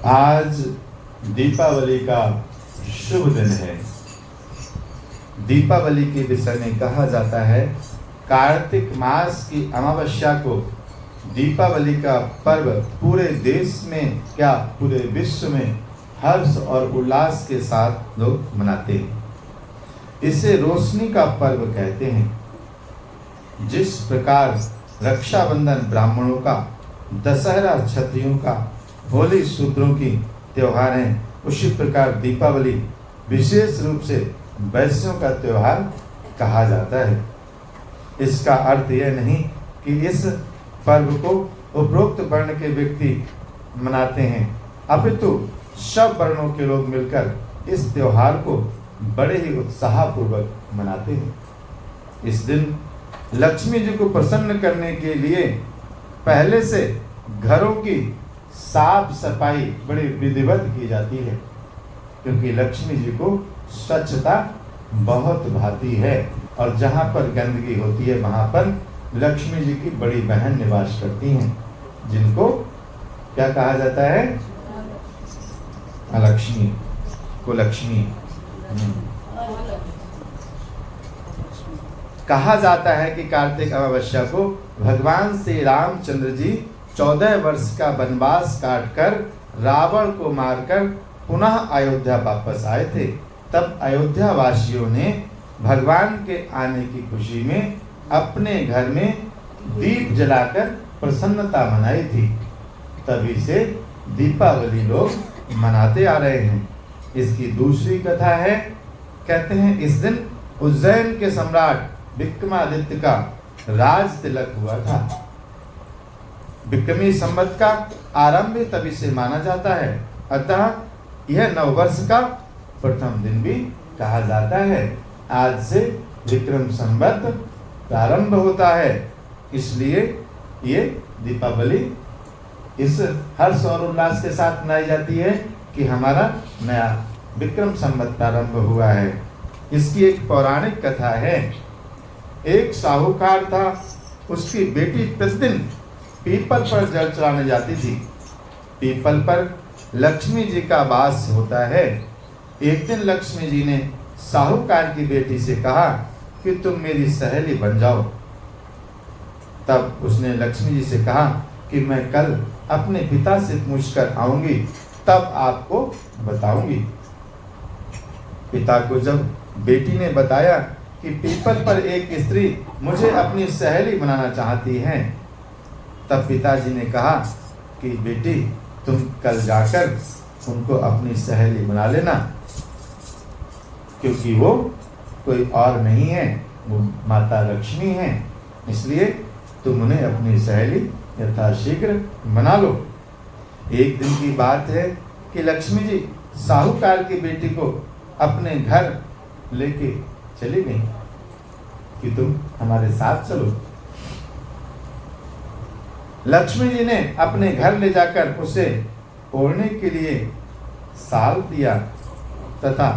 आज दीपावली का शुभ दिन है। दीपावली के विषय में कहा जाता है, कार्तिक मास की अमावस्या को दीपावली का पर्व पूरे देश में क्या पूरे विश्व में हर्ष और उल्लास के साथ लोग मनाते हैं। इसे रोशनी का पर्व कहते हैं। जिस प्रकार रक्षाबंधन ब्राह्मणों का, दशहरा क्षत्रियों का, होली शूद्रों की त्योहार हैं, उसी प्रकार दीपावली विशेष रूप से वैश्यों का त्योहार कहा जाता है। इसका अर्थ यह नहीं कि इस पर्व को उपरोक्त वर्ण के व्यक्ति मनाते हैं, अपितु सब वर्णों के लोग मिलकर इस त्योहार को बड़े ही उत्साहपूर्वक मनाते हैं। इस दिन लक्ष्मी जी को प्रसन्न करने के लिए पहले से घरों की साफ सफाई बड़ी विधिवत की जाती है, क्योंकि लक्ष्मी जी को स्वच्छता बहुत भाती है और जहाँ पर गंदगी होती है वहाँ पर लक्ष्मी जी की बड़ी बहन निवास करती हैं, जिनको क्या कहा जाता है? अलक्ष्मी को लक्ष्मी कहा जाता है कि कार्तिक अमावस्या को भगवान श्री रामचंद्र जी 14 वर्ष का वनवास काटकर रावण को मारकर पुनः अयोध्या वापस आए थे। तब अयोध्या वासियों ने भगवान के आने की खुशी में अपने घर में दीप जलाकर प्रसन्नता मनाई थी। तभी से दीपावली लोग मनाते आ रहे हैं। इसकी दूसरी कथा है, कहते हैं इस दिन उज्जैन के सम्राट विक्रमादित्य का राज तिलक हुआ था। विक्रमी संवत का आरंभ तभी से माना जाता है, अतः यह नववर्ष का प्रथम दिन भी कहा जाता है। आज से विक्रम संवत प्रारंभ होता है, इसलिए ये दीपावली इस हर्ष और उल्लास के साथ मनाई जाती है कि हमारा नया विक्रम संवत प्रारंभ हुआ है। इसकी एक पौराणिक कथा है। एक साहूकार था, उसकी बेटी प्रतिदिन पीपल पर जल चढ़ाने जाती थी। पीपल पर लक्ष्मी जी का वास होता है। एक दिन लक्ष्मी जी ने साहूकार की बेटी से कहा कि तुम मेरी सहेली बन जाओ। तब उसने लक्ष्मी जी से कहा कि मैं कल अपने पिता से पूछकर आऊंगी, तब आपको बताऊंगी। पिता को जब बेटी ने बताया कि पीपल पर एक स्त्री मुझे अपनी सहेली बनाना चाहती है, तब पिताजी ने कहा कि बेटी तुम कल जाकर उनको अपनी सहेली बना लेना, क्योंकि वो कोई और नहीं है, वो माता लक्ष्मी है, इसलिए तुम उन्हें अपनी सहेली यथाशीघ्र बना लो। एक दिन की बात है कि लक्ष्मी जी साहूकार की बेटी को अपने घर लेके चली गई कि तुम हमारे साथ चलो। लक्ष्मी जी ने अपने घर ले जाकर उसे ओढ़ने के लिए साल दिया तथा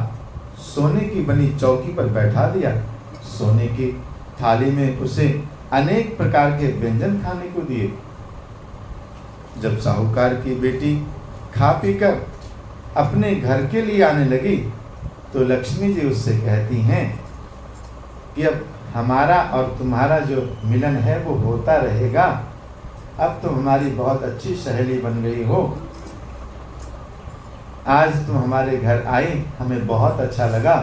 सोने की बनी चौकी पर बैठा दिया। सोने की थाली में उसे अनेक प्रकार के व्यंजन खाने को दिए। जब साहूकार की बेटी खा पीकर अपने घर के लिए आने लगी तो लक्ष्मी जी उससे कहती हैं कि अब हमारा और तुम्हारा जो मिलन है वो होता रहेगा। अब तुम हमारी बहुत अच्छी सहेली बन गई हो। आज तुम हमारे घर आई, हमें बहुत अच्छा लगा।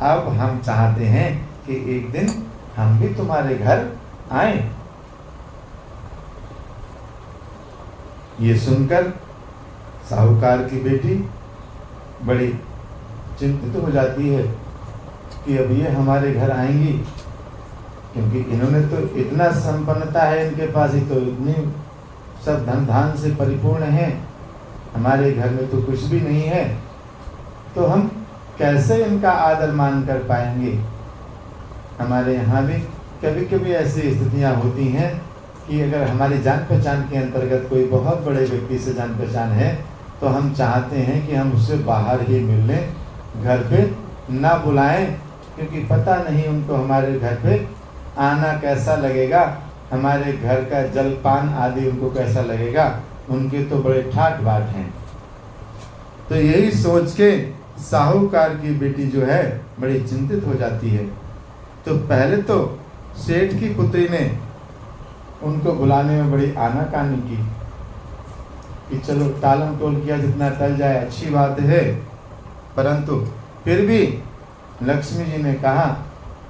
अब हम चाहते हैं कि एक दिन हम भी तुम्हारे घर आए। ये सुनकर साहूकार की बेटी बड़ी चिंतित हो जाती है कि अब ये हमारे घर आएंगी, क्योंकि इन्होंने तो इतना संपन्नता है, इनके पास ही तो इतनी सब धन धान से परिपूर्ण है, हमारे घर में तो कुछ भी नहीं है, तो हम कैसे इनका आदर मान कर पाएंगे। हमारे यहाँ भी कभी कभी ऐसी स्थितियाँ होती हैं कि अगर हमारी जान पहचान के अंतर्गत कोई बहुत बड़े व्यक्ति से जान पहचान है तो हम चाहते हैं कि हम उससे बाहर ही मिल लें, घर पे ना बुलाएं, क्योंकि पता नहीं उनको हमारे घर पे आना कैसा लगेगा, हमारे घर का जलपान आदि उनको कैसा लगेगा। उनके तो बड़े ठाट बाट हैं, तो यही सोच के साहूकार की बेटी जो है बड़ी चिंतित हो जाती है। तो पहले तो सेठ की पुत्री ने उनको बुलाने में बड़ी आनाकानी की कि चलो टालम टोल किया, जितना टल जाए अच्छी बात है, परंतु फिर भी लक्ष्मी जी ने कहा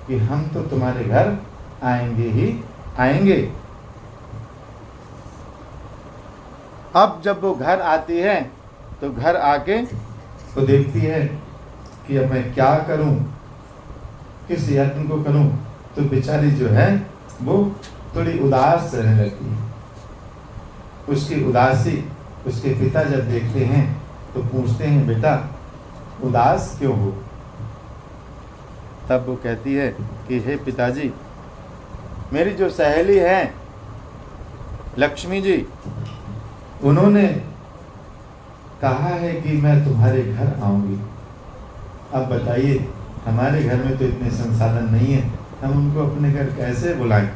कि हम तो तुम्हारे घर आएंगे ही आएंगे। अब जब वो घर आती है तो घर आके तो देखती है कि अब मैं क्या करूं, किस यत्न को करूं। तो बेचारी जो है वो थोड़ी उदास रहने लगती है। उसकी उदासी उसके पिता जब देखते हैं तो पूछते हैं, बेटा उदास क्यों हो? तब वो कहती है कि हे पिताजी, मेरी जो सहेली है लक्ष्मी जी, उन्होंने कहा है कि मैं तुम्हारे घर आऊंगी। अब बताइए, हमारे घर में तो इतने संसाधन नहीं है, हम उनको अपने घर कैसे बुलाएं?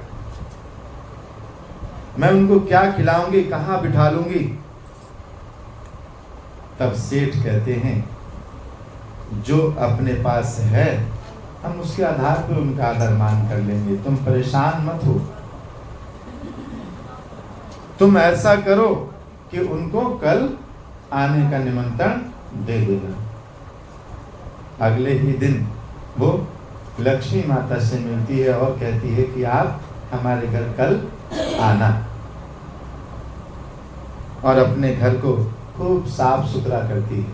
मैं उनको क्या खिलाऊंगी, कहाँ बिठा लूंगी? तब सेठ कहते हैं, जो अपने पास है हम उसके आधार पर उनका आदर मान कर लेंगे, तुम परेशान मत हो। तुम ऐसा करो कि उनको कल आने का निमंत्रण दे देना। अगले ही दिन वो लक्ष्मी माता से मिलती है और कहती है कि आप हमारे घर कल आना, और अपने घर को खूब साफ सुथरा करती है,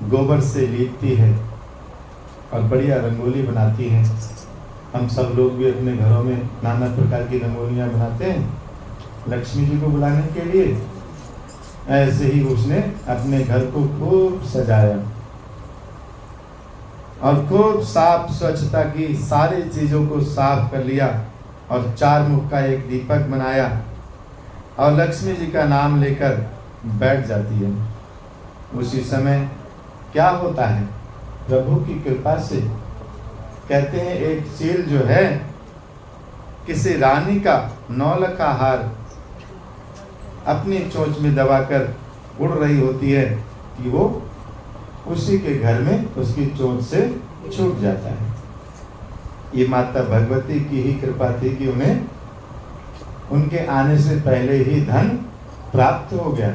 गोबर से लीपती है और बढ़िया रंगोली बनाती है। हम सब लोग भी अपने घरों में नाना प्रकार की रंगोलियां बनाते हैं लक्ष्मी जी को बुलाने के लिए। ऐसे ही उसने अपने घर को खूब सजाया और खूब साफ स्वच्छता की, सारी चीजों को साफ कर लिया और 4 मुख का एक दीपक बनाया और लक्ष्मी जी का नाम लेकर बैठ जाती है। उसी समय क्या होता है, प्रभु की कृपा से कहते हैं एक चील जो है किसी रानी का नौलखा हार अपनी चोंच में दबाकर उड़ रही होती है कि वो उसी के घर में उसकी चोंच से छूट जाता है। ये माता भगवती की ही कृपा थी कि उन्हें उनके आने से पहले ही धन प्राप्त हो गया।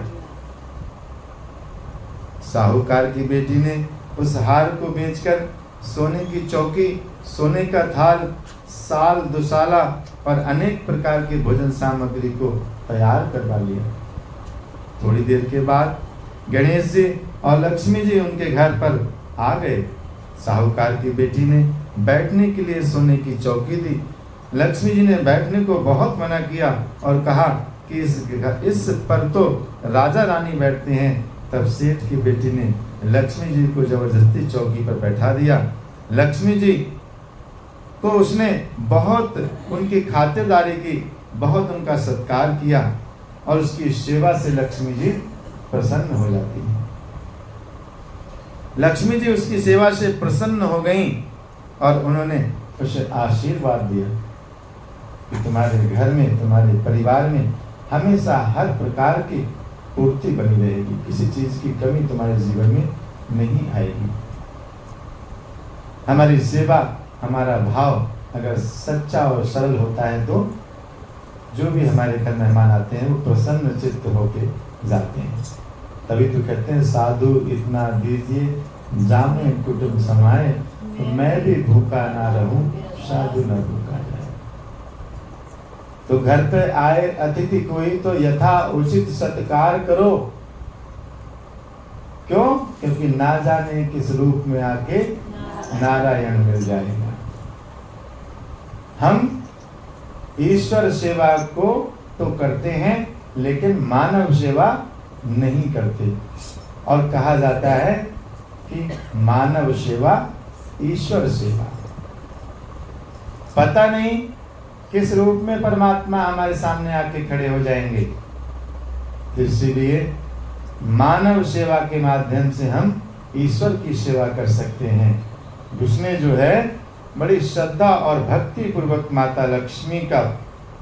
साहूकार की बेटी ने उस हार को बेचकर सोने की चौकी, सोने का थाल, साल दुसाला और अनेक प्रकार की भोजन सामग्री को तैयार करवा लिया। थोड़ी देर के बाद गणेश जी और लक्ष्मी जी उनके घर पर आ गए। साहूकार की बेटी ने बैठने के लिए सोने की चौकी दी। लक्ष्मी जी ने बैठने को बहुत मना किया और कहा कि इस पर तो राजा रानी बैठते हैं। तब सेठ की बेटी ने लक्ष्मी जी को जबरदस्ती चौकी पर बैठा दिया। लक्ष्मी जी को उसने बहुत उनकी खातिरदारी की, बहुत उनका सत्कार किया और उसकी सेवा से लक्ष्मी जी प्रसन्न हो जाती है। लक्ष्मी जी उसकी सेवा से प्रसन्न हो गईं और उन्होंने उसे आशीर्वाद दिया कि तुम्हारे घर में, तुम्हारे परिवार में हमेशा हर प्रकार की पूर्ति बनी रहेगी, किसी चीज की कमी तुम्हारे जीवन में नहीं आएगी। हमारी सेवा, हमारा भाव अगर सच्चा और सरल होता है तो जो भी हमारे घर मेहमान आते हैं वो प्रसन्न चित्त होके जाते हैं। तभी तो कहते हैं साधु इतना दीजिए जामे कुटुंब समाए, तो मैं भी भूखा ना रहूं साधु न भूखा जाए। तो घर पे आए अतिथि कोई तो यथा उचित सत्कार करो। क्यों? क्योंकि ना जाने किस रूप में आके नारायण मिल जाएगा। हम ईश्वर सेवा को तो करते हैं लेकिन मानव सेवा नहीं करते, और कहा जाता है कि मानव सेवा ईश्वर सेवा। पता नहीं किस रूप में परमात्मा हमारे सामने आके खड़े हो जाएंगे, इसलिए मानव सेवा के माध्यम से हम ईश्वर की सेवा कर सकते हैं। उसने जो है बड़ी श्रद्धा और भक्ति पूर्वक माता लक्ष्मी का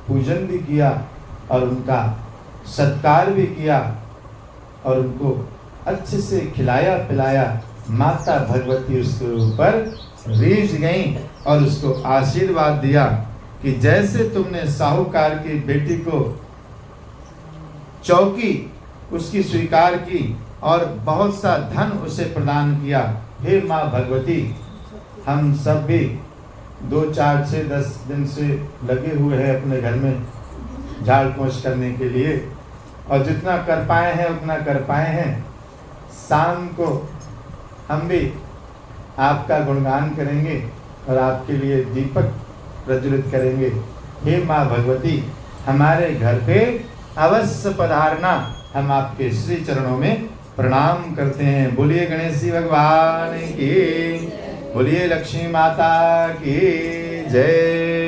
पूजन भी किया और उनका सत्कार भी किया और उनको अच्छे से खिलाया पिलाया। माता भगवती उसके ऊपर रीझ गई और उसको आशीर्वाद दिया कि जैसे तुमने साहूकार की बेटी को चौकी उसकी स्वीकार की और बहुत सा धन उसे प्रदान किया, हे माँ भगवती, हम सब भी 2, 4, 6, 10 दिन से लगे हुए हैं अपने घर में झाड़ पोंछ करने के लिए, और जितना कर पाए हैं उतना कर पाए हैं। शाम को हम भी आपका गुणगान करेंगे और आपके लिए दीपक प्रज्वलित करेंगे। हे माँ भगवती, हमारे घर पे अवश्य पधारना। हम आपके श्री चरणों में प्रणाम करते हैं। बोलिए गणेश जी भगवान की, बोलिए लक्ष्मी माता की जय।